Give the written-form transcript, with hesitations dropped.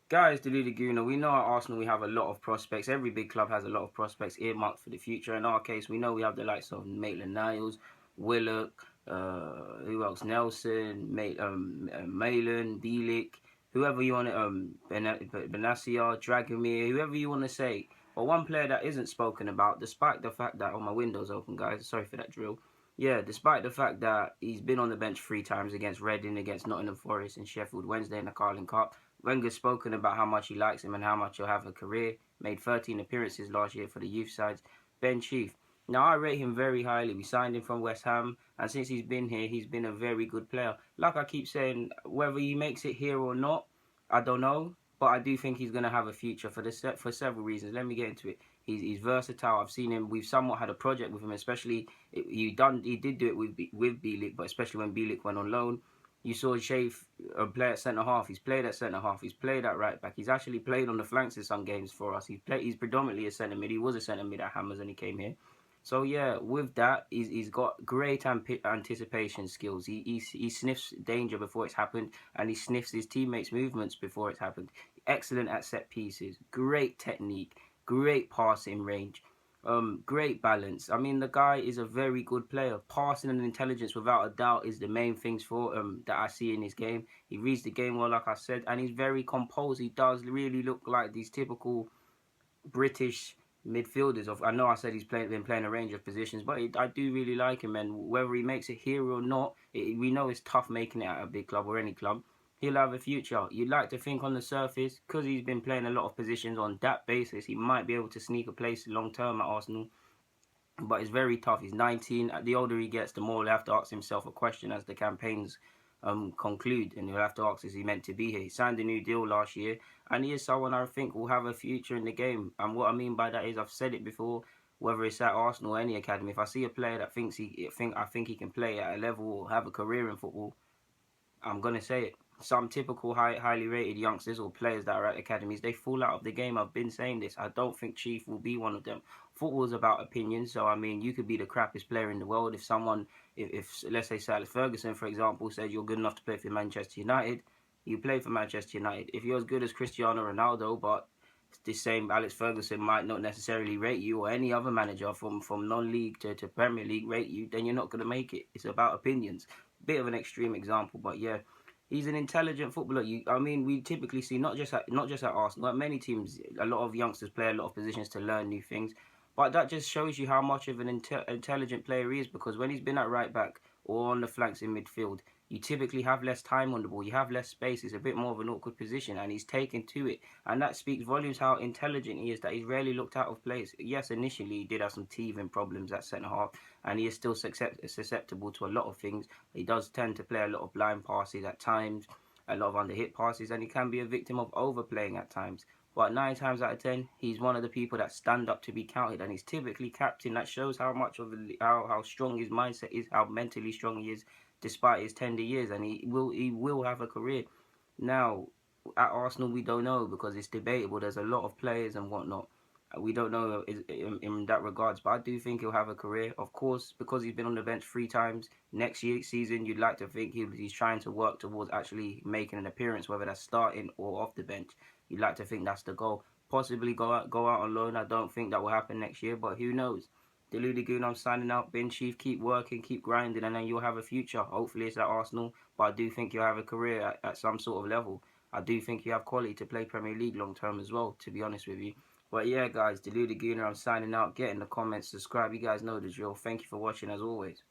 Guys, the Laguna, we know at Arsenal we have a lot of prospects. Every big club has a lot of prospects earmarked for the future. In our case, we know we have the likes of Maitland-Niles, Willock, who else? Nelson, Malin, Bielik, whoever you want to, Benacia, Dragomir, whoever you want to say. But one player that isn't spoken about, despite the fact that, oh, my window's open, guys. Sorry for that drill. Yeah, despite the fact that he's been on the bench 3 times against Reading, against Nottingham Forest and Sheffield Wednesday in the Carling Cup. Wenger's spoken about how much he likes him and how much he'll have a career. Made 13 appearances last year for the youth sides. Ben Sheaf. Now, I rate him very highly. We signed him from West Ham, and since he's been here, he's been a very good player. Like I keep saying, whether he makes it here or not, I don't know. But I do think he's going to have a future for several reasons. Let me get into it. He's versatile. I've seen him. We've somewhat had a project with him, especially he did do it with Bielik, but especially when Bielik went on loan. You saw Sheaf play at centre half. He's played at centre half. He's played at right back. He's actually played on the flanks in some games for us. He's predominantly a centre mid. He was a centre mid at Hammers when he came here. So yeah, with that, he's got great anticipation skills. He sniffs danger before it's happened, and he sniffs his teammates' movements before it's happened. Excellent at set pieces. Great technique. Great passing range. Great balance. I mean, the guy is a very good player. Passing and intelligence, without a doubt, is the main things for that I see in his game. He reads the game well, like I said, and he's very composed. He does really look like these typical British midfielders. I know I said been playing a range of positions, but I do really like him. And whether he makes it here or not, we know it's tough making it at a big club or any club. He'll have a future. You'd like to think on the surface, because he's been playing a lot of positions on that basis, he might be able to sneak a place long term at Arsenal. But it's very tough. He's 19. The older he gets, the more he'll have to ask himself a question as the campaigns conclude, and he'll have to ask, is he meant to be here? He signed a new deal last year, and he is someone I think will have a future in the game. And what I mean by that is, I've said it before, whether it's at Arsenal or any academy, if I see a player that I think he can play at a level or have a career in football, I'm gonna say it. Some typical highly rated youngsters or players that are at academies, they fall out of the game. I've been saying this. I don't think Chief will be one of them. Football is about opinions. So I mean, you could be the crappiest player in the world. If someone, if let's say Alex Ferguson, for example, said you're good enough to play for Manchester United, you play for Manchester United. If you're as good as Cristiano Ronaldo, but the same Alex Ferguson might not necessarily rate you, or any other manager from non-league to Premier League rate you, then you're not going to make it. It's about opinions. Bit of an extreme example, but yeah, he's an intelligent footballer. I mean, we typically see not just at Arsenal, at many teams, a lot of youngsters play a lot of positions to learn new things. But that just shows you how much of an intelligent player he is, because when he's been at right back or on the flanks in midfield, you typically have less time on the ball. You have less space. It's a bit more of an awkward position, and he's taken to it. And that speaks volumes how intelligent he is, that he's rarely looked out of place. Yes, initially he did have some teething problems at centre half, and he is still susceptible to a lot of things. He does tend to play a lot of blind passes at times, a lot of under-hit passes, and he can be a victim of overplaying at times. But 9 times out of 10, he's one of the people that stand up to be counted, and he's typically captain. That shows how much of how strong his mindset is, how mentally strong he is, despite his tender years, and he will have a career. Now, at Arsenal, we don't know, because it's debatable. There's a lot of players and whatnot. We don't know in that regards, but I do think he'll have a career. Of course, because he's been on the bench 3 times. Next season, you'd like to think he's trying to work towards actually making an appearance, whether that's starting or off the bench. You'd like to think that's the goal. Possibly go out on loan. I don't think that will happen next year, but who knows? Deluded Goon, I'm signing out. Ben Sheaf, keep working, keep grinding, and then you'll have a future. Hopefully it's at Arsenal, but I do think you'll have a career at some sort of level. I do think you have quality to play Premier League long term as well, to be honest with you. But yeah, guys, Deluded Gooner, I'm signing out. Get in the comments, subscribe. You guys know the drill. Thank you for watching as always.